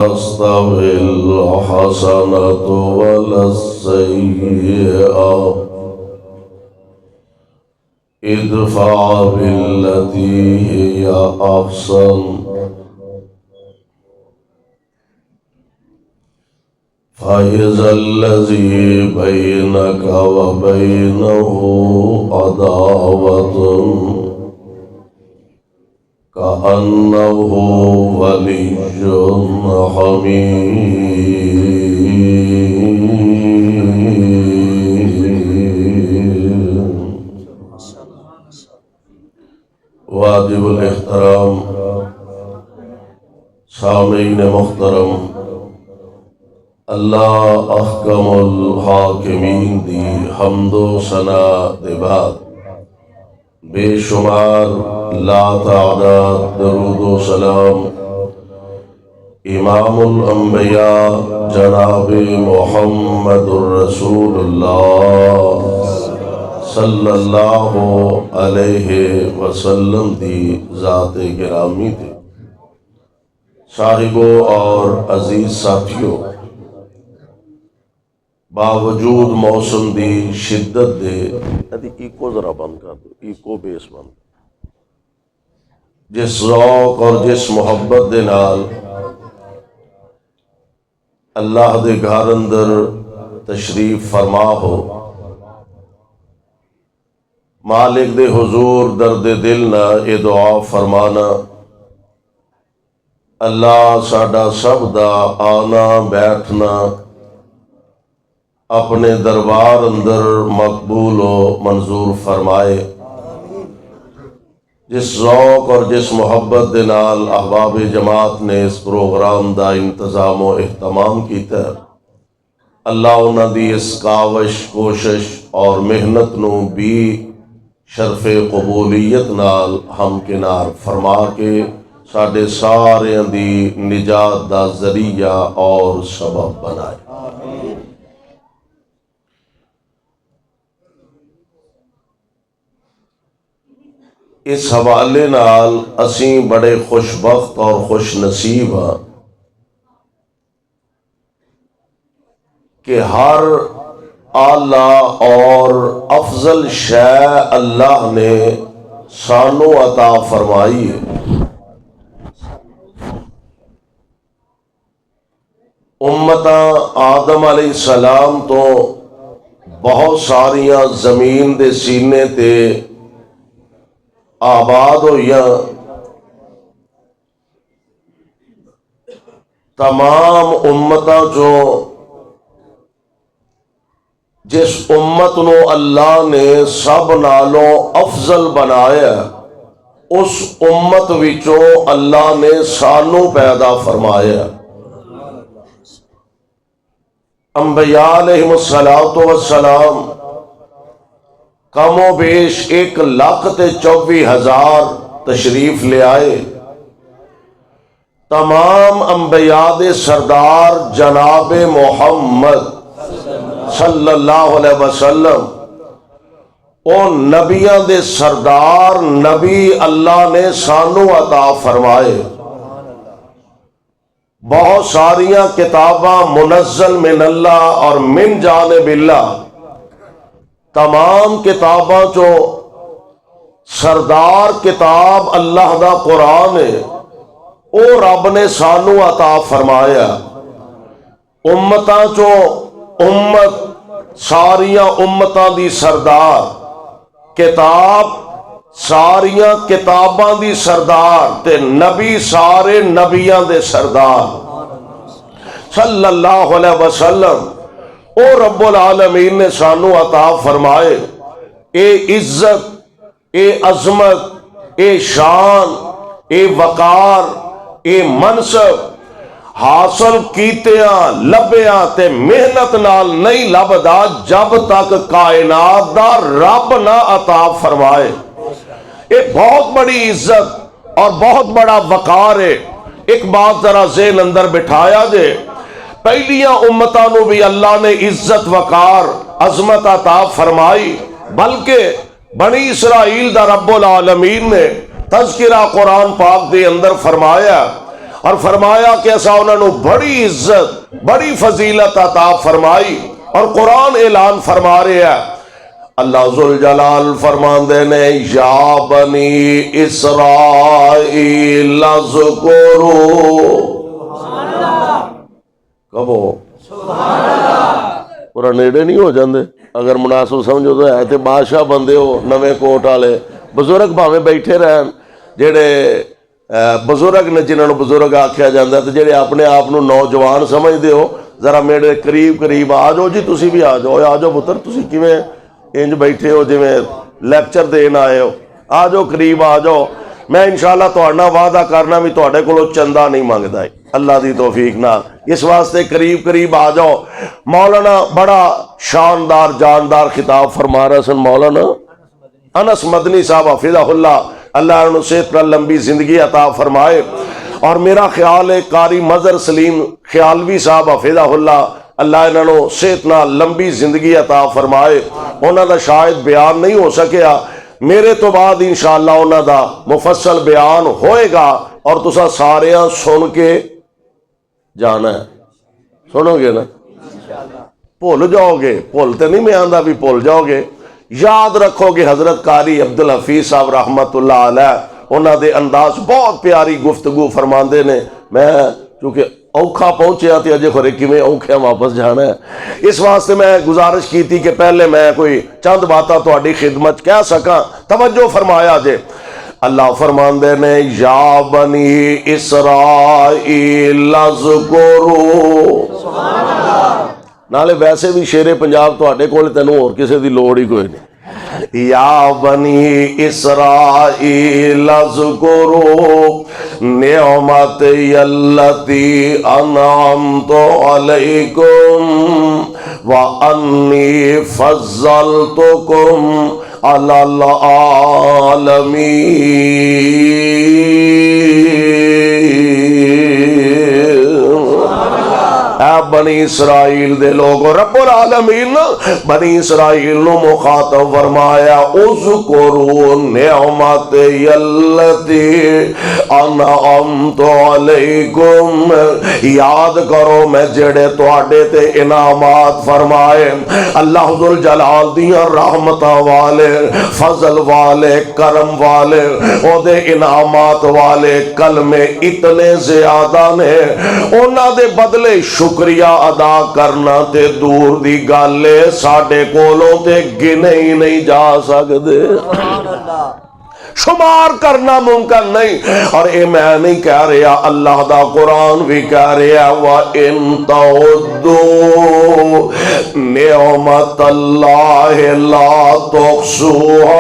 تستوي الحسنة ولا السيئة ادفع بالتي هي أحسن فإذا الذي بينك وبينه عداوة كأنه ولي حميم. واجب الاحترام سامعین محترم، اللہ احکم الحاکمین دی حمد و ثنا دے بعد بے شمار لا تعداد درود و سلام امام الانبیاء جناب محمد الرسول اللہ صلی اللہ علیہ وسلم دی ذات گرامی تے صاحبوں اور عزیز ساتھیوں، باوجود موسم دی شدت دے ایکو ذرا بند کر دو، ایکو بیس بند، جس ذوق اور جس محبت دے نال اللہ دے گھر اندر تشریف فرما ہو، مالک دے حضور درد دل نہ اے دعا فرمانا، اللہ ساڈا سب دا آنا بیٹھنا اپنے دربار اندر مقبول و منظور فرمائے۔ جس ذوق اور جس محبت دے نال احباب جماعت نے اس پروگرام دا انتظام و اہتمام کیتا، اللہ انہاں دی اس کاوش کوشش اور محنت نو بھی شرف قبولیت نال ہمکنار فرما کے ساڈے ساریاں دی نجات دا ذریعہ اور سبب بنائے۔ اس حوالے نال اسیں بڑے خوش بخت اور خوش نصیب ہاں کہ ہر اعلیٰ اور افضل شے اللہ نے سانو عطا فرمائی ہے۔ امتاں آدم علیہ السلام تو بہت ساریاں زمین دے سینے تے آباد ہوئیاں، تمام امتاں جو جس امت نو اللہ نے سب نالوں افضل بنایا، اس امت وچوں اللہ نے سانو پیدا فرمایا۔ انبیاء علیہم السلام کم و بیش 1,24,000 تشریف لے آئے۔ تمام انبیاء دے سردار جناب محمد صلی اللہ علیہ وسلم او نبیاں دے سردار نبی اللہ نے سانو عطا فرمائے۔ بہت ساریاں کتاباں منزل من اللہ اور من جانب اللہ، تمام کتاباں چو سردار کتاب اللہ دا قرآن ہے، او رب نے سانو عطا فرمایا۔ امتاں چو امت ساریاں امتاں دی سردار، کتاب ساریاں کتاباں دی سردار، تے نبی سارے نبیاں دے سردار صلی اللہ علیہ وسلم، او رب العالمین نے سانو عطا فرمائے۔ اے عزت، اے عظمت، اے شان، اے وقار، اے منصب حاصل کیتیاں لبیاں تے محنت نال نہیں لبدا جب تک کائنات دا رب نہ عطا فرمائے۔ ایک بہت بڑی عزت اور بہت بڑا وقار ہے۔ ایک بات ذرا ذہن اندر بٹھایا جے، پہلیاں امتاں نو بھی اللہ نے عزت وقار عظمت عطا فرمائی، بلکہ بنی اسرائیل دا رب العالمین نے تذکرہ قرآن پاک دے اندر فرمایا، اور فرمایا کہ ایسا انہوں نے بڑی عزت بڑی فضیلت عطا فرمائی. اور قرآن اعلان فرما رہے ہیں، اللہ ذوالجلال فرماندے نے یا بنی اسرائیل اذکروا، کہو پورا نیڑے نہیں ہو جاندے اگر مناسب سمجھو تو ہے تے بادشاہ بندے ہو نویں کوٹ والے بزرگ بھاویں بیٹھے رہن جڑے بزرگ نے جنہوں نے بزرگ آکھیا جاندہ ہے تے جڑے اپنے آپ نو نوجوان سمجھدے ہو ذرا میرے قریب آ جاؤ جی، تسی بھی آ جاؤ پتر، تسی کیویں انج بیٹھے ہو جویں لیکچر دین آئے ہو، آ جاؤ قریب آ جاؤ. میں انشاءاللہ تہاڈا وعدہ کرنا بھی تہاڈے کولوں چندہ نہیں منگدا ہے اللہ دی توفیق نال، اس واسطے قریب آ جاؤ. مولانا بڑا شاندار جاندار خطاب فرما رہا سن مولانا انس مدنی صاحب حفظہ اللہ، اللہ انہوں صحت پر لمبی زندگی عطا فرمائے. اور میرا خیال ہے قاری مظہر سلیم خیالوی صاحب حفظہ اللہ، اللہ انہوں نے صحت نہ لمبی زندگی عطا فرمائے. انہوں دا شاید بیان نہیں ہو سکیا، میرے تو بعد انشاءاللہ انہوں دا مفصل بیان ہوئے گا اور تسا ساریاں سن کے جانا ہے. سنو گے نا؟ بھول جاؤ گے، بھولتے نہیں میں آندہ بھی بھول جاؤ گے. یاد رکھو گے حضرت قاری عبدالحفیظ صاحب رحمت اللہ علیہ انہوں دے انداز بہت پیاری گفتگو فرماندے نے. میں چونکہ اوکھا پہنچیا تھی اجے خورے کی میں اوکھیا واپس جانا ہے، اس واسطے میں گزارش کی تھی کہ پہلے میں کوئی چند باتاں تہاڈی خدمت کہہ سکاں. توجہ فرمایا جے، اللہ فرماندے نے یا بنی اسرائیل اذکروا، نالے ویسے بھی شیر پنجاب تہاڈے کول تینوں اور کسے دی لوڑ ہی کوئی نہیں. یا بنی اسرائیل اذکروا نعمتی التی انعمت علیکم وانی فضلتکم علی العالمین. اے بنی اسرائیل دے لوگو، رب العالمین بنی اسرائیل نو مخاطب فرمایا اذکروا نعمتی التی انعمت علیکم، یاد کرو میں جڑے تواڈے تے انعامات فرمائے. اللہ ذوالجلال دیاں رحمتاں والے، فضل والے، کرم والے، او دے انعامات والے کلمے اتنے زیادہ نے، انہاں دے بدلے شکریہ ادا کرنا تے دور دی گالے ساڑھے کولوں تے گنے ہی نہیں جا سکتے، شمار کرنا ممکن نہیں. اور اے میں نہیں کہہ رہا، اللہ دا قرآن بھی کہہ رہا وَإِن تَعُدُّوا نِعْمَتَ اللَّهِ لَا تُحْصُوهَا،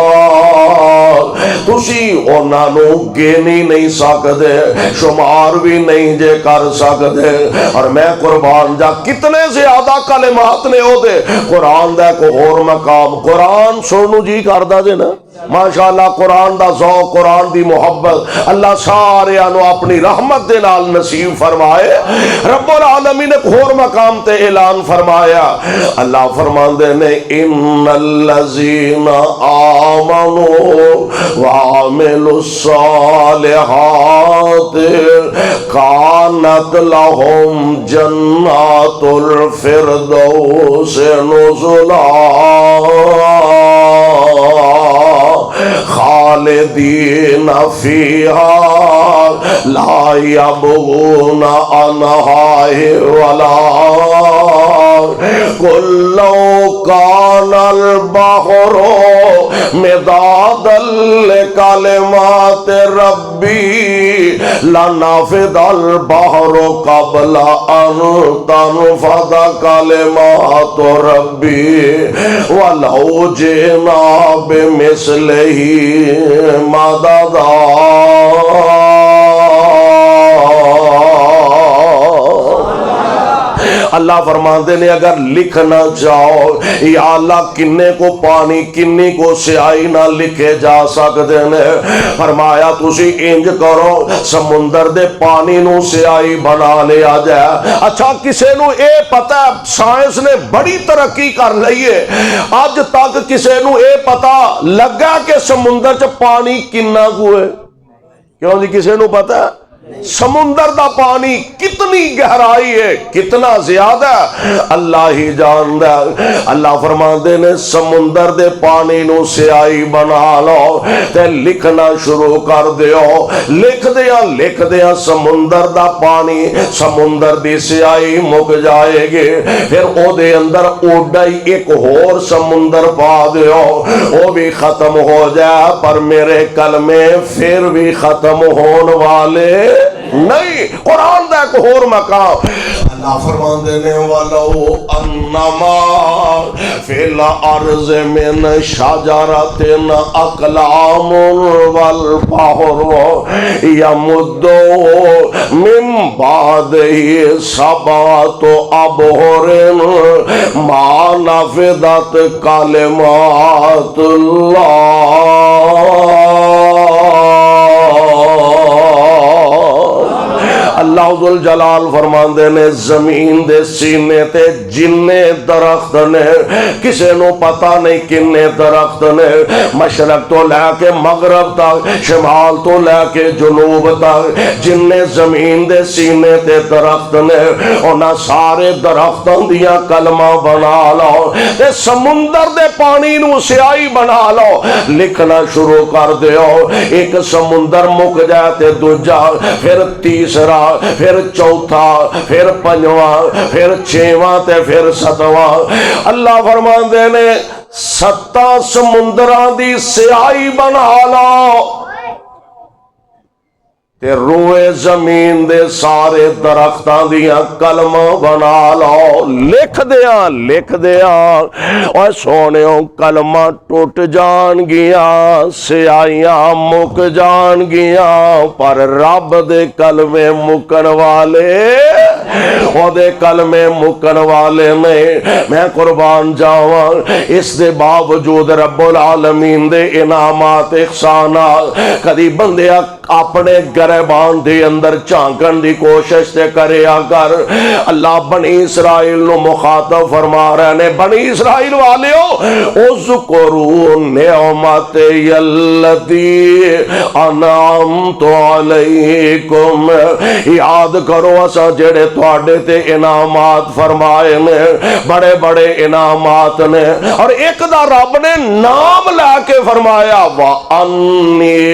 تسی انہاں نو گنی نہیں سکتے، شمار بھی نہیں جے کر سکتے. اور میں قربان جا کتنے زیادہ کلمات نے او دے قرآن دے کو اور مقام. قرآن سنو جی کردہ دے نا ماشاءاللہ، قرآن دا ذوق، قرآن دی محبت اللہ سارے انو اپنی رحمت دے نال نصیب فرمائے. رب العالمین ایک اور مقام تے اعلان فرمایا، اللہ فرماندے نے ان الذین آمنوا وعملوا الصالحات کانت لهم جنات الفردوس نزلا خالدین فیہا لا یبغون عنہا ولا قل لو کان البحر مدادا لکلمات ربی لنفد البحر قبل ان تنفد کلمات ربی ولو جئنا بمثلہ مددا. اللہ فرماندے نے اگر لکھنا چاہو یا اللہ کنے کو پانی کنی کو سیاہی نہ لکھے جا سکتے ہیں، فرمایا تسی انج کرو سمندر دے پانی نو سیاہی بنا لیا جائے. اچھا کسے نو اے پتہ ہے سائنس نے بڑی ترقی کر لئی ہے، آج تک کسے نو اے پتہ لگا کہ سمندر چ پانی کنا کو ہے؟ کیوں جی کسے نو پتہ ہے؟ سمندر دا پانی کتنی گہرائی ہے، کتنا زیادہ اللہ ہی جاندا ہے۔ اللہ فرماندے نے سمندر دے پانی نو سیاہی بنا لو تے لکھنا شروع کر دیو، لکھ دیاں سمندر دا پانی، سمندر دی سیاہی مک جائے گی، پھر او دے اندر اوڈا ہی ایک اور سمندر پا دیو، وہ بھی ختم ہو جائے، پر میرے کلمے پھر بھی ختم ہون والے نہیں۔ قرآن دا ایک اور مقام اللہ فرماندے نے وَلَوْ أَنَّمَا فِي الْأَرْضِ مِنْ شَجَرَةٍ أَقْلَامٌ وَالْبَحْرُ يَمُدُّهُ مِنْ بَعْدِهِ سَبْعَةُ أَبْحُرٍ مَا نَفِدَتْ كَلِمَاتُ اللَّهِ۔ اللہ ذوالجلال فرماندے نے زمین دے سینے تے جننے درخت نے، کسے نو پتہ نہیں کنے درخت نے، مشرق تو لے کے مغرب تک، شمال تو لے کے جنوب تک، جننے زمین دے سینے تے درخت نے، انہاں سارے درختاں دیاں کلمہ بنا لو تے سمندر دے پانی نو سیاہی بنا لو، لکھنا شروع کر دیو، ایک سمندر مک جائے تے دوجا، پھر تیسرا، پھر چوتھا، پھر پنجواں، پھر چھواں تے پھر ستواں۔ اللہ فرماندے نے 7 سمندراں دی سیاہی بنا لو تے روئے زمین دے سارے درختاں دیاں کلمہ بنا لو، لکھ دیاں اور سونےوں کلمہ ٹوٹ جان گیاں، سیاہیاں مک جان گیاں، پر رب دے کلمے مکن والے، او دے کلمے مکن والے نہیں۔ میں قربان جاواں، اس دے باوجود رب العالمین دے انعامات احسانات، کدی بندیا اپنے گریبان دے اندر جھانکن دی کوشش تے کرے اگر اللہ بنی اسرائیل نو مخاطب فرما رہے نے، بنی اسرائیل والیو اذکروا نعمتی اللتی انعمت علیکم، یاد کرو اسا جڑے تواڈے تے انعامات فرمائے نے، بڑے بڑے انعامات نے، اور ایک دا رب نے نام لا کے فرمایا وَأَنِّي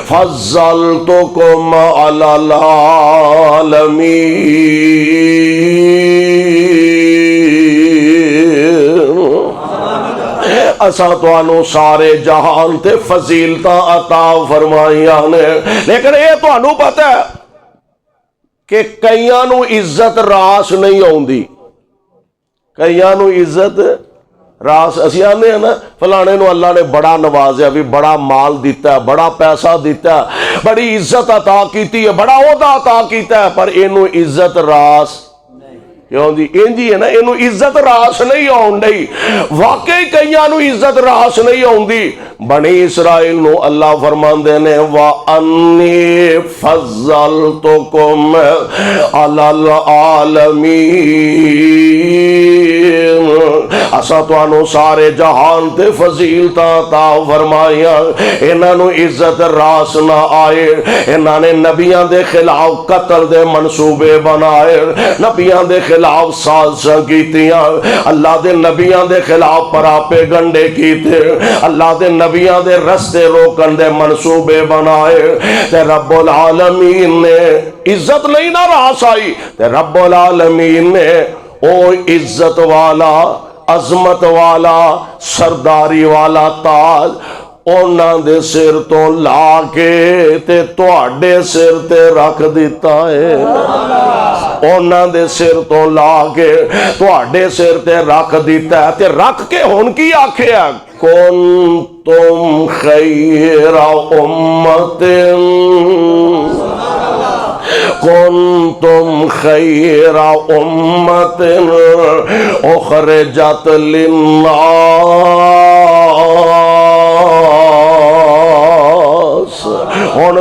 فَضَّلْتُكُمْ عَلَى الْعَالَمِينَ۔ اساں تانوں سارے جہان تے فضیلتاں عطا فرمائیاں نے، لیکن یہ تانوں پتہ ہے کہ کئیاں نو عزت راس نہیں آوندی، کئیاں نو عزت راس، اسی آنے ہیں نا فلانے نو اللہ نے بڑا نوازیا، بھی بڑا مال دیتا ہے، بڑا پیسہ دیتا ہے، بڑی عزت عطا کیتی ہے، بڑا عہدہ عطا کیتا ہے، پر اینو عزت راس کیوں دی انجی ہے نا، اینو عزت راس نہیں آؤندی۔ واقعی کئیاں نو عزت راس نہیں آؤندی۔ بنی اسرائیل نو اللہ فرماندے نے وَأَنِّي فَضَّلْتُكُمْ عَلَى الْعَالَمِينَ، اساں تانوں سارے جہان تے فضیلتاں عطا فرمائیاں۔ انہاں نو عزت راس نہ آئے، انہاں نے نبیاں دے خلاف قتل دے منصوبے بنائے، نبیاں دے خلاف سازشاں کیتیاں، اللہ دے نبیاں دے خلاف پراپے گنڈے کیتے، اللہ دے نبیاں دے رستے روکن دے منصوبے بنائے، تے رب العالمین نے عزت نہیں نہ راس آئی، تے رب العالمین نے او عزت والا، عظمت والا، سرداری والا تاج اونا دے سر تو لا کے تے تواڈے سر تے رکھ دیتا ہے، اونا دے سر تو لا کے تواڈے سر تے رکھ دیتا ہے، تے رکھ کے ہن کی آکھیا کنتم خیر امت، کنتم خیر امت اخرجت للناس۔ ہن